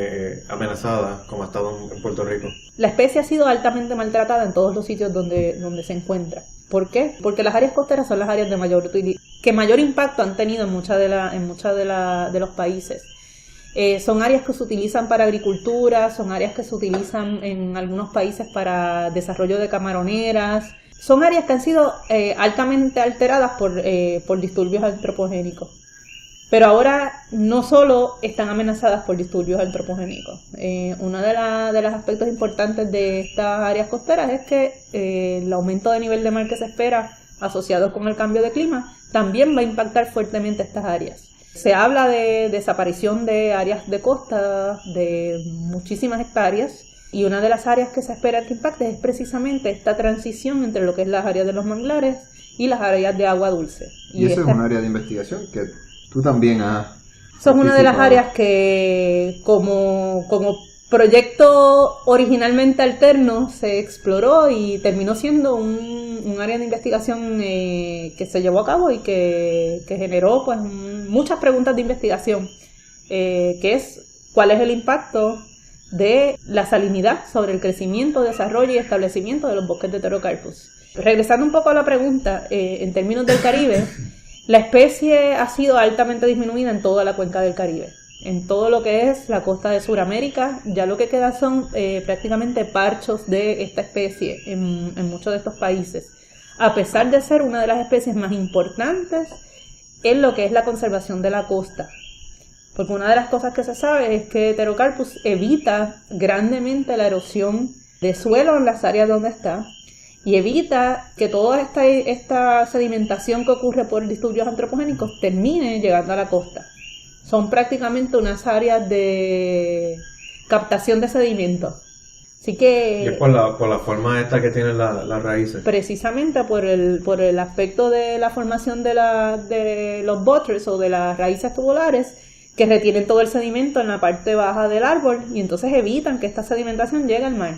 amenazada, como ha estado en Puerto Rico. La especie ha sido altamente maltratada en todos los sitios donde se encuentra. ¿Por qué? Porque las áreas costeras son las áreas que mayor impacto han tenido en muchas de los países. Son áreas que se utilizan para agricultura, son áreas que se utilizan en algunos países para desarrollo de camaroneras. Son áreas que han sido altamente alteradas por disturbios antropogénicos. Pero ahora no solo están amenazadas por disturbios antropogénicos. Uno de los aspectos importantes de estas áreas costeras es que el aumento de nivel de mar que se espera asociado con el cambio de clima también va a impactar fuertemente estas áreas. Se habla de desaparición de áreas de costa de muchísimas hectáreas, y una de las áreas que se espera que impacte es precisamente esta transición entre lo que es las áreas de los manglares y las áreas de agua dulce. Y eso es un área de investigación que tú también has... Son una de las áreas que como proyecto originalmente alterno se exploró y terminó siendo un área de investigación que se llevó a cabo y que generó pues muchas preguntas de investigación, que es cuál es el impacto de la salinidad sobre el crecimiento, desarrollo y establecimiento de los bosques de Pterocarpus. Regresando un poco a la pregunta, en términos del Caribe, la especie ha sido altamente disminuida en toda la cuenca del Caribe. En todo lo que es la costa de Sudamérica, ya lo que queda son prácticamente parchos de esta especie en muchos de estos países, a pesar de ser una de las especies más importantes en lo que es la conservación de la costa. Porque una de las cosas que se sabe es que Pterocarpus evita grandemente la erosión de suelo en las áreas donde está y evita que toda esta sedimentación que ocurre por disturbios antropogénicos termine llegando a la costa. Son prácticamente unas áreas de captación de sedimentos. Así que... Y es por la forma esta que tienen las raíces. Precisamente por el aspecto de la formación de los buttress o de las raíces tubulares, que retienen todo el sedimento en la parte baja del árbol y entonces evitan que esta sedimentación llegue al mar.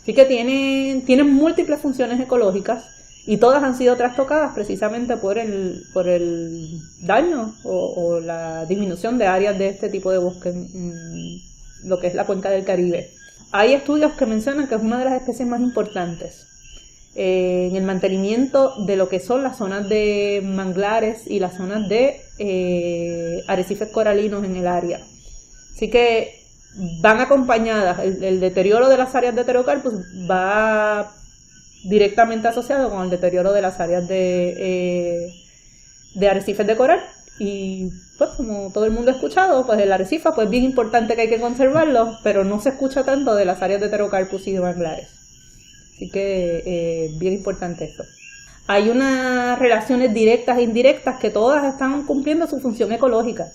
Así que tienen múltiples funciones ecológicas y todas han sido trastocadas precisamente por el daño o la disminución de áreas de este tipo de bosque en lo que es la cuenca del Caribe. Hay estudios que mencionan que es una de las especies más importantes en el mantenimiento de lo que son las zonas de manglares y las zonas de arrecifes coralinos en el área. Así que van acompañadas, el deterioro de las áreas de Pterocarpus va directamente asociado con el deterioro de las áreas de arrecifes de coral. Y pues como todo el mundo ha escuchado, pues el arrecife pues bien importante que hay que conservarlo, pero no se escucha tanto de las áreas de Pterocarpus y de manglares. Así que bien importante eso. Hay unas relaciones directas e indirectas que todas están cumpliendo su función ecológica.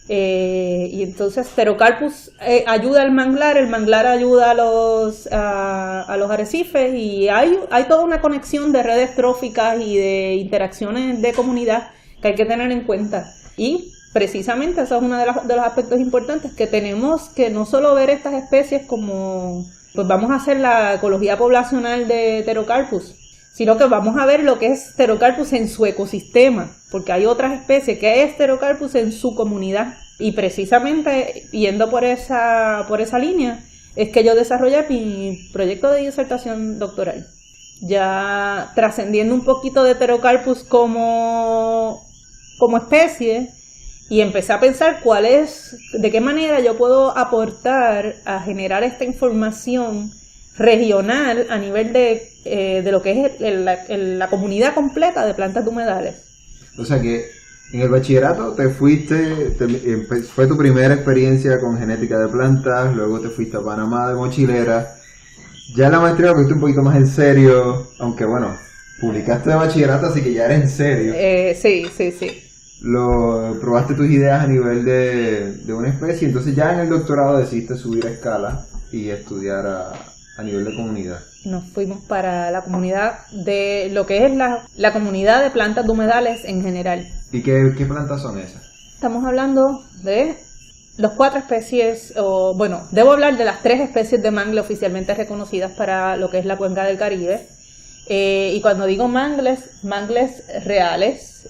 Y entonces Pterocarpus ayuda al manglar, el manglar ayuda a los arrecifes y hay toda una conexión de redes tróficas y de interacciones de comunidad que hay que tener en cuenta. Y precisamente eso es uno de los aspectos importantes, que tenemos que no solo ver estas especies como, pues vamos a hacer la ecología poblacional de Pterocarpus, sino que vamos a ver lo que es Pterocarpus en su ecosistema, porque hay otras especies que es Pterocarpus en su comunidad. Y precisamente yendo por esa línea es que yo desarrollé mi proyecto de disertación doctoral, ya trascendiendo un poquito de Pterocarpus como especie, y empecé a pensar de qué manera yo puedo aportar a generar esta información regional a nivel de lo que es la comunidad completa de plantas de humedales. O sea que en el bachillerato fue tu primera experiencia con genética de plantas, luego te fuiste a Panamá de mochilera. Ya en la maestría lo fuiste un poquito más en serio, aunque bueno, publicaste de bachillerato, así que ya eres en serio. Sí. Probaste tus ideas a nivel de una especie, entonces ya en el doctorado decidiste subir a escala y estudiar a nivel de comunidad. Nos fuimos para la comunidad de lo que es la comunidad de plantas de humedales en general. ¿Y qué plantas son esas? Estamos hablando de los 4 especies, debo hablar de las 3 especies de mangle oficialmente reconocidas para lo que es la cuenca del Caribe. Y cuando digo mangles reales,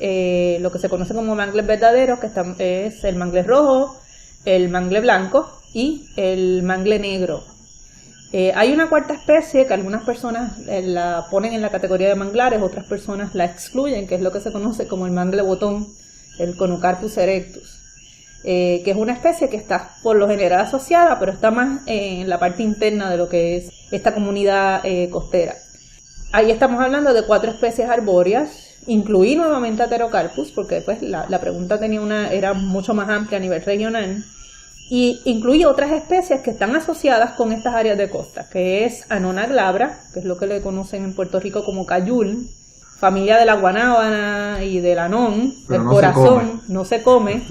lo que se conoce como mangles verdaderos, que es el mangle rojo, el mangle blanco y el mangle negro. Hay una 4ª especie que algunas personas la ponen en la categoría de manglares, otras personas la excluyen, que es lo que se conoce como el mangle botón, el Conocarpus erectus. que es una especie que está por lo general asociada, pero está más en la parte interna de lo que es esta comunidad costera. Ahí estamos hablando de 4 especies arbóreas. Incluí nuevamente a Pterocarpus, porque pues, la pregunta era mucho más amplia a nivel regional. Y incluye otras especies que están asociadas con estas áreas de costa, que es Annona glabra, que es lo que le conocen en Puerto Rico como cayul, familia de la guanábana y del anón, el corazón, no se come.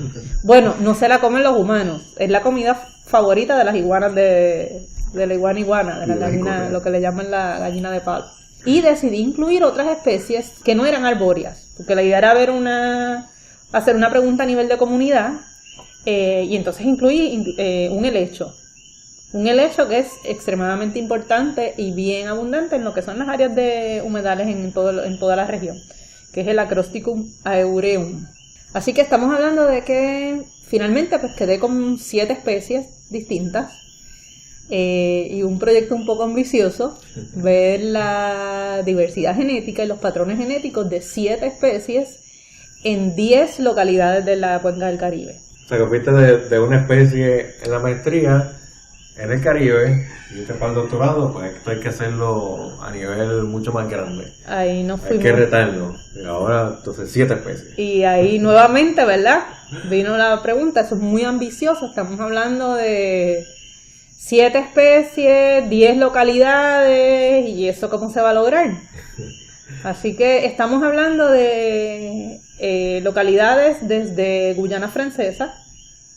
Bueno, no se la comen los humanos, es la comida favorita de las iguanas de la iguana, de la gallina, lo que le llaman la gallina de palo. Y decidí incluir otras especies que no eran arbóreas, porque la idea era hacer una pregunta a nivel de comunidad. Y entonces incluí un helecho. Un helecho que es extremadamente importante y bien abundante en lo que son las áreas de humedales en toda la región, que es el Acrosticum aereum. Así que estamos hablando de que finalmente pues quedé con 7 especies distintas y un proyecto un poco ambicioso, ver la diversidad genética y los patrones genéticos de 7 especies en 10 localidades de la cuenca del Caribe. O sea, que fuiste de una especie en la maestría en el Caribe y para el doctorado, pues esto hay que hacerlo a nivel mucho más grande. Ahí nos fuimos. Hay que retarlo. Y ahora, entonces, 7 especies. Y ahí nuevamente, ¿verdad? Vino la pregunta, eso es muy ambicioso, estamos hablando de 7 especies, 10 localidades, ¿y eso cómo se va a lograr? Así que estamos hablando de localidades desde Guyana Francesa,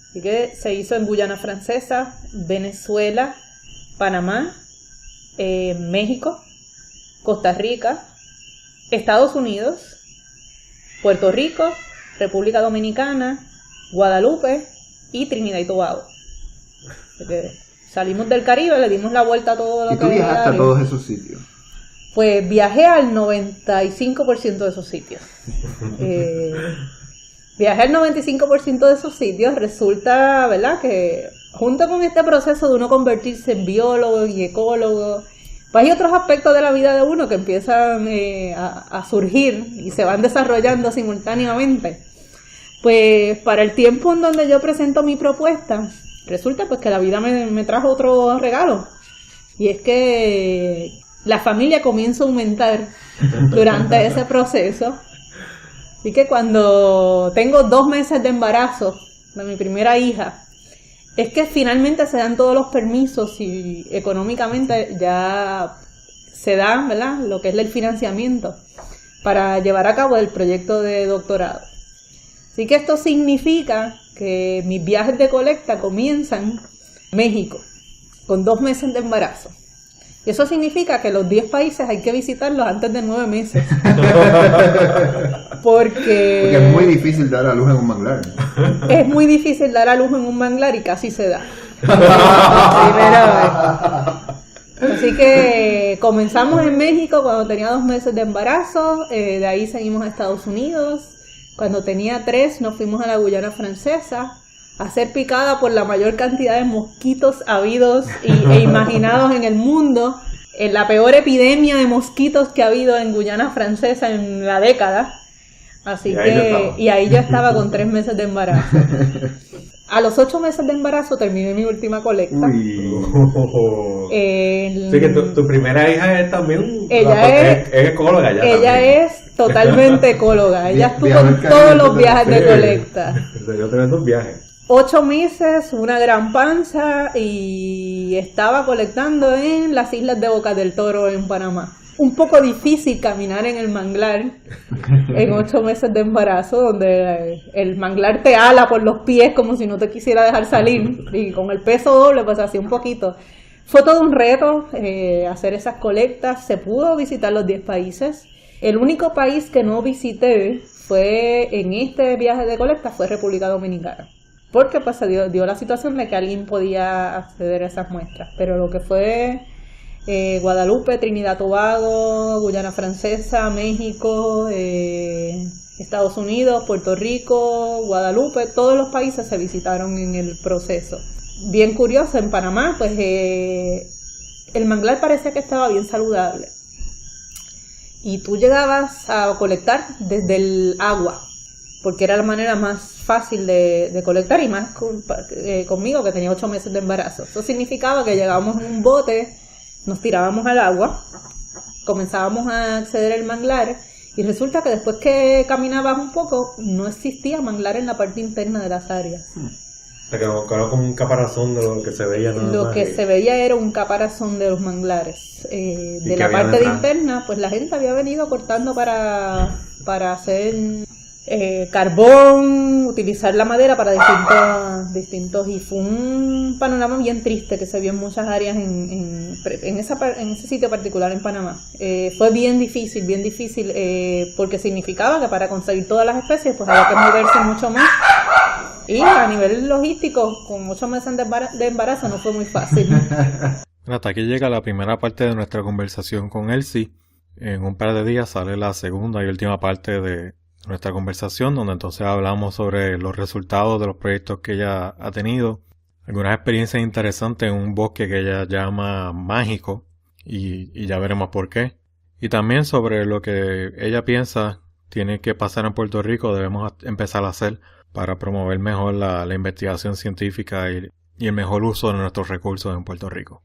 así que se hizo en Guyana Francesa, Venezuela, Panamá, México, Costa Rica, Estados Unidos, Puerto Rico, República Dominicana, Guadalupe y Trinidad y Tobago. Porque salimos del Caribe, le dimos la vuelta a todo lo que... ¿Y tú viajaste a todos esos sitios? Pues viajé al 95% de esos sitios. Viajé al 95% de esos sitios. Resulta, ¿verdad?, que junto con este proceso de uno convertirse en biólogo y ecólogo, pues hay otros aspectos de la vida de uno que empiezan a surgir y se van desarrollando simultáneamente. Pues para el tiempo en donde yo presento mi propuesta, resulta pues que la vida me trajo otro regalo. Y es que la familia comienza a aumentar durante ese proceso. Así que cuando tengo 2 meses de embarazo de mi primera hija, es que finalmente se dan todos los permisos y económicamente ya se da, ¿verdad?, lo que es el financiamiento para llevar a cabo el proyecto de doctorado. Así que esto significa que mis viajes de colecta comienzan en México, con 2 meses de embarazo. Y eso significa que los 10 países hay que visitarlos antes de 9 meses. Porque es muy difícil dar a luz en un manglar. Es muy difícil dar a luz en un manglar y casi se da. Primera vez. Así que comenzamos en México cuando tenía 2 meses de embarazo. De ahí seguimos a Estados Unidos. Cuando tenía 3 nos fuimos a la Guyana Francesa a ser picada por la mayor cantidad de mosquitos habidos e imaginados en el mundo, en la peor epidemia de mosquitos que ha habido en Guyana Francesa en la década. Así y ahí yo estaba con 3 meses de embarazo. A los 8 meses de embarazo terminé mi última colecta. Sí, que tu primera hija es también... Ella es ecóloga ya. Ella también es totalmente ecóloga. Ella estuvo en todos los viajes de colecta. Yo tengo 2 viajes. 8 meses, una gran panza, y estaba colectando en las islas de Boca del Toro en Panamá. Un poco difícil caminar en el manglar en 8 meses de embarazo, donde el manglar te ala por los pies como si no te quisiera dejar salir, y con el peso doble, pues así un poquito. Fue todo un reto hacer esas colectas. Se pudo visitar los 10 países. El único país que no visité fue en este viaje de colecta fue República Dominicana, porque pues se dio la situación de que alguien podía acceder a esas muestras. Pero lo que fue Guadalupe, Trinidad Tobago, Guyana Francesa, México, Estados Unidos, Puerto Rico, Guadalupe, todos los países se visitaron en el proceso. Bien curioso, en Panamá, pues el manglar parecía que estaba bien saludable. Y tú llegabas a colectar desde el agua. porque era la manera más fácil de colectar, y más conmigo, que tenía 8 meses de embarazo. Eso significaba que llegábamos en un bote, nos tirábamos al agua, comenzábamos a acceder al manglar, y resulta que después que caminabas un poco, no existía manglar en la parte interna de las áreas. O sea, que era como un caparazón de lo que se veía nada Lo más. que se veía era un caparazón de los manglares. De la parte interna, pues la gente había venido cortando para hacer carbón, utilizar la madera para distintos, y fue un panorama bien triste que se vio en muchas áreas en ese sitio particular en Panamá. Fue bien difícil, porque significaba que para conseguir todas las especies pues había que moverse mucho más, y a nivel logístico, con 8 meses de embarazo no fue muy fácil. Hasta aquí llega la primera parte de nuestra conversación con Elsie. En un par de días sale la segunda y última parte de nuestra conversación, donde entonces hablamos sobre los resultados de los proyectos que ella ha tenido, algunas experiencias interesantes en un bosque que ella llama mágico, y ya veremos por qué, y también sobre lo que ella piensa tiene que pasar en Puerto Rico, debemos empezar a hacer para promover mejor la investigación científica y el mejor uso de nuestros recursos en Puerto Rico.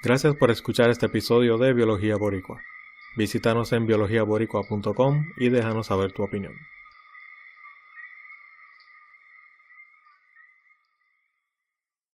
Gracias por escuchar este episodio de Biología Boricua. Visítanos en biologiaboricua.com y déjanos saber tu opinión.